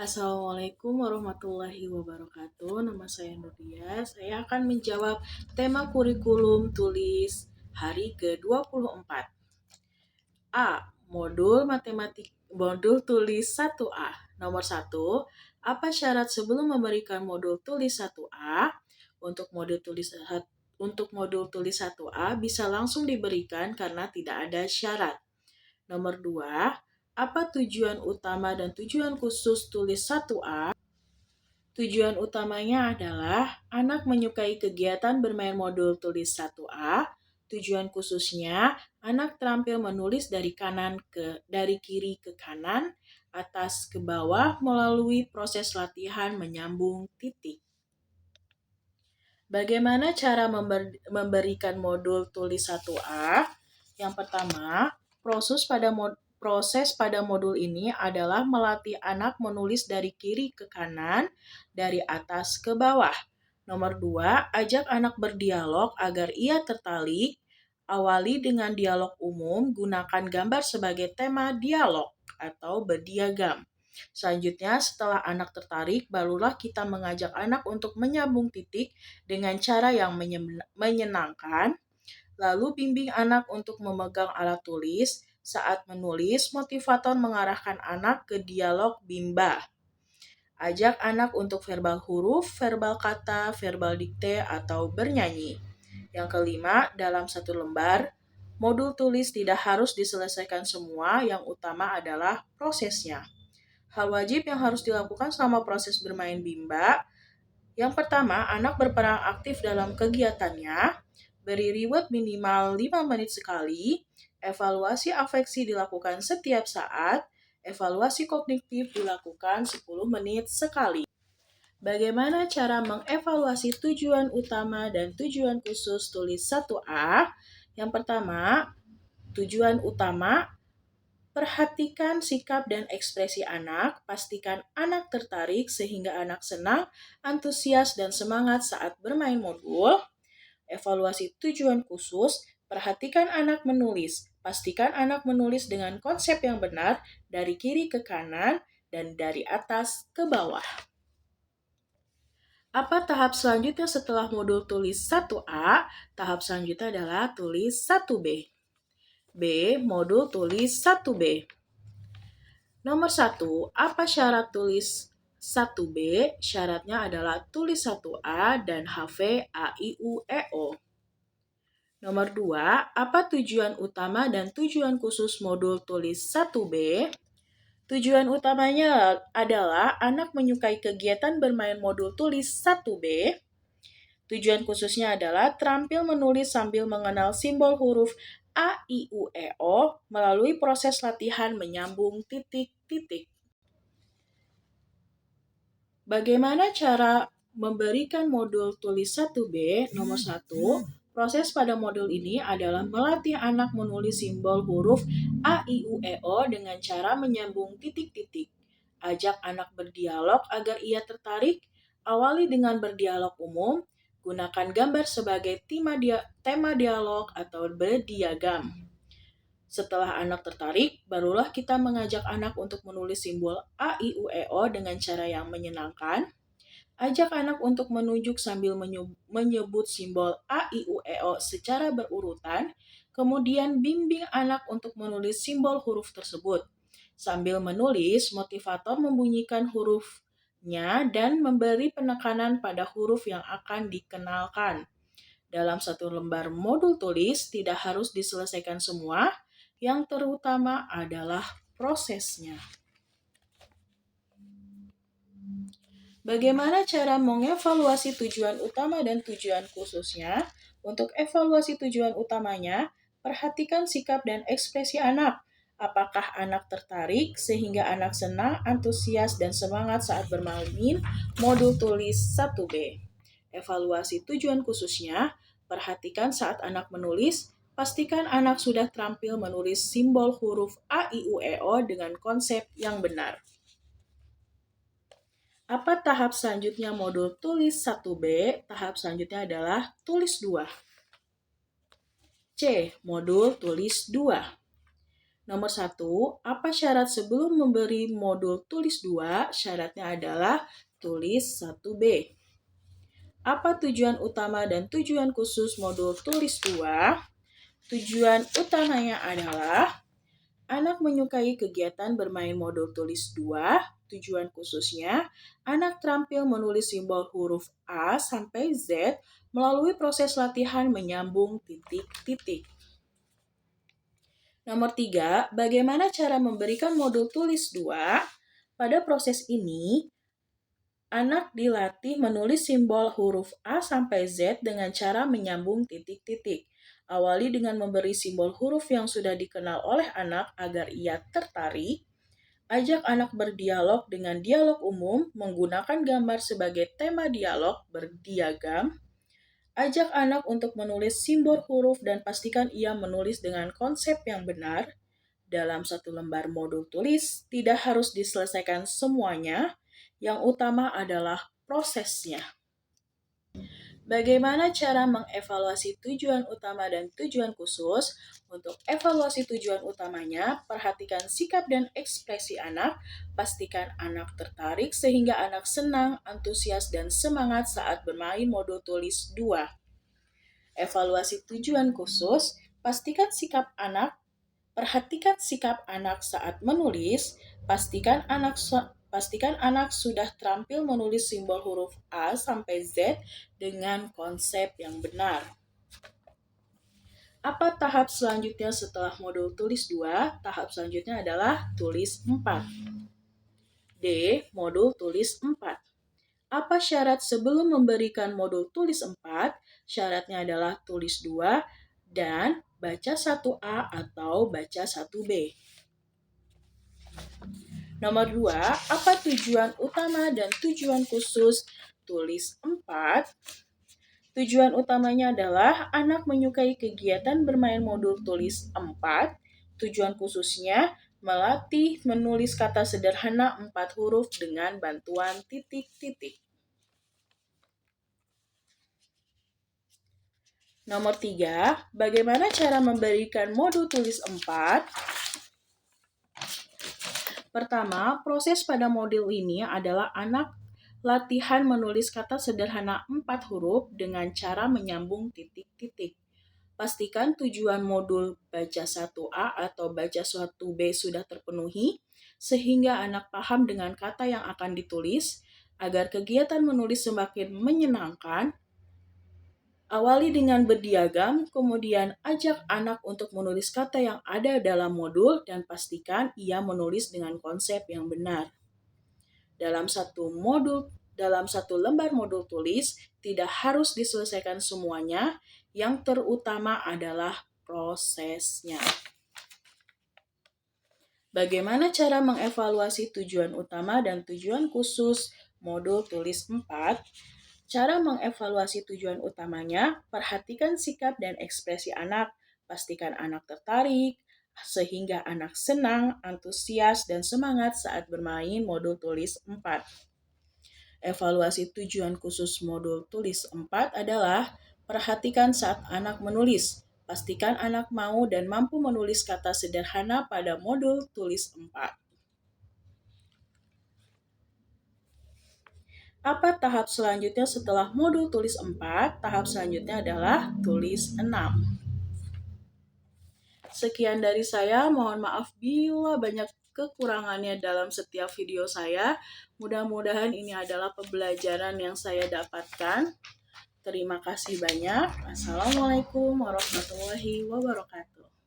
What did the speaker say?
Assalamualaikum warahmatullahi wabarakatuh. Nama saya Nurdia. Saya akan menjawab tema kurikulum tulis hari ke-24. A. Modul tulis 1A. Nomor 1. Apa syarat sebelum memberikan modul tulis 1A? Untuk modul tulis 1A bisa langsung diberikan karena tidak ada syarat. Nomor 2. Apa tujuan utama dan tujuan khusus tulis 1A? Tujuan utamanya adalah anak menyukai kegiatan bermain modul tulis 1A. Tujuan khususnya, anak terampil menulis dari kiri ke kanan, atas ke bawah melalui proses latihan menyambung titik. Bagaimana cara memberikan modul tulis 1A? Yang pertama, proses pada modul ini adalah melatih anak menulis dari kiri ke kanan, dari atas ke bawah. Nomor 2, ajak anak berdialog agar ia tertarik. Awali dengan dialog umum, gunakan gambar sebagai tema dialog atau berdiagram. Selanjutnya, setelah anak tertarik, barulah kita mengajak anak untuk menyambung titik dengan cara yang menyenangkan. Lalu bimbing anak untuk memegang alat tulis. Saat menulis, motivator mengarahkan anak ke dialog bimba. Ajak anak untuk verbal huruf, verbal kata, verbal dikte, atau bernyanyi. Yang kelima, dalam satu lembar, modul tulis tidak harus diselesaikan semua, yang utama adalah prosesnya. Hal wajib yang harus dilakukan selama proses bermain bimba. Yang pertama, anak berperan aktif dalam kegiatannya, beri reward minimal 5 menit sekali, evaluasi afeksi dilakukan setiap saat, evaluasi kognitif dilakukan 10 menit sekali. Bagaimana cara mengevaluasi tujuan utama dan tujuan khusus tulis 1A? Yang pertama, tujuan utama, perhatikan sikap dan ekspresi anak, pastikan anak tertarik sehingga anak senang, antusias, dan semangat saat bermain modul. Evaluasi tujuan khusus, perhatikan anak menulis, pastikan anak menulis dengan konsep yang benar dari kiri ke kanan dan dari atas ke bawah. Apa tahap selanjutnya setelah modul tulis 1A? Tahap selanjutnya adalah tulis 1B. B. Modul tulis 1B. Nomor 1. Apa syarat tulis 1B? Syaratnya adalah tulis 1A dan hafal A-I-U-E-O. Nomor 2. Apa tujuan utama dan tujuan khusus modul tulis 1B? Tujuan utamanya adalah anak menyukai kegiatan bermain modul tulis 1B. Tujuan khususnya adalah terampil menulis sambil mengenal simbol huruf A, I, U, E, O melalui proses latihan menyambung titik-titik. Bagaimana cara memberikan modul tulis 1B? Nomor 1, proses pada modul ini adalah melatih anak menulis simbol huruf A, I, U, E, O dengan cara menyambung titik-titik. Ajak anak berdialog agar ia tertarik. Awali dengan berdialog umum. Gunakan gambar sebagai tema dialog atau berdiagram. Setelah anak tertarik, barulah kita mengajak anak untuk menulis simbol A, I, U, E, O dengan cara yang menyenangkan. Ajak anak untuk menunjuk sambil menyebut simbol A, I, U, E, O secara berurutan. Kemudian bimbing anak untuk menulis simbol huruf tersebut. Sambil menulis, motivator membunyikan hurufnya dan memberi penekanan pada huruf yang akan dikenalkan. Dalam satu lembar modul tulis tidak harus diselesaikan semua, yang terutama adalah prosesnya. Bagaimana cara mengevaluasi tujuan utama dan tujuan khususnya? Untuk evaluasi tujuan utamanya, perhatikan sikap dan ekspresi anak. Apakah anak tertarik sehingga anak senang, antusias, dan semangat saat bermain modul tulis 1B. Evaluasi tujuan khususnya, perhatikan saat anak menulis, pastikan anak sudah terampil menulis simbol huruf A, I, U, E, O dengan konsep yang benar. Apa tahap selanjutnya modul tulis 1B? Tahap selanjutnya adalah tulis 2. C. Modul tulis 2. Nomor 1, apa syarat sebelum memberi modul tulis 2? Syaratnya adalah tulis 1B. Apa tujuan utama dan tujuan khusus modul tulis 2? Tujuan utamanya adalah anak menyukai kegiatan bermain modul tulis 2. Tujuan khususnya, anak terampil menulis simbol huruf A sampai Z melalui proses latihan menyambung titik-titik. Nomor 3, bagaimana cara memberikan modul tulis 2? Pada proses ini, anak dilatih menulis simbol huruf A sampai Z dengan cara menyambung titik-titik. Awali dengan memberi simbol huruf yang sudah dikenal oleh anak agar ia tertarik. Ajak anak berdialog dengan dialog umum menggunakan gambar sebagai tema dialog berdiagram. Ajak anak untuk menulis simbol huruf dan pastikan ia menulis dengan konsep yang benar. Dalam satu lembar modul tulis, tidak harus diselesaikan semuanya. Yang utama adalah prosesnya. Bagaimana cara mengevaluasi tujuan utama dan tujuan khusus? Untuk evaluasi tujuan utamanya, perhatikan sikap dan ekspresi anak, pastikan anak tertarik sehingga anak senang, antusias, dan semangat saat bermain modul tulis 2. Evaluasi tujuan khusus, perhatikan sikap anak saat menulis, pastikan anak sudah terampil menulis simbol huruf A sampai Z dengan konsep yang benar. Apa tahap selanjutnya setelah modul tulis 2? Tahap selanjutnya adalah tulis 4. D. Modul tulis 4. Apa syarat sebelum memberikan modul tulis 4? Syaratnya adalah tulis 2 dan baca 1A atau baca 1B. Nomor 2, apa tujuan utama dan tujuan khusus tulis 4? Tujuan utamanya adalah anak menyukai kegiatan bermain modul tulis 4. Tujuan khususnya melatih menulis kata sederhana 4 huruf dengan bantuan titik-titik. Nomor 3, bagaimana cara memberikan modul tulis 4? Pertama, proses pada modul ini adalah anak latihan menulis kata sederhana 4 huruf dengan cara menyambung titik-titik. Pastikan tujuan modul baca 1A atau baca 1B sudah terpenuhi, sehingga anak paham dengan kata yang akan ditulis. Agar kegiatan menulis semakin menyenangkan, awali dengan berdiagram, kemudian ajak anak untuk menulis kata yang ada dalam modul dan pastikan ia menulis dengan konsep yang benar. Dalam satu lembar modul tulis, tidak harus diselesaikan semuanya, yang terutama adalah prosesnya. Bagaimana cara mengevaluasi tujuan utama dan tujuan khusus modul tulis 4? Cara mengevaluasi tujuan utamanya, perhatikan sikap dan ekspresi anak, pastikan anak tertarik, sehingga anak senang, antusias, dan semangat saat bermain modul tulis 4. Evaluasi tujuan khusus modul tulis 4 adalah perhatikan saat anak menulis. Pastikan anak mau dan mampu menulis kata sederhana pada modul tulis 4. Apa tahap selanjutnya setelah modul tulis 4? Tahap selanjutnya adalah tulis 6. Sekian dari saya, mohon maaf bila banyak kekurangannya dalam setiap video saya. Mudah-mudahan ini adalah pembelajaran yang saya dapatkan. Terima kasih banyak. Assalamualaikum warahmatullahi wabarakatuh.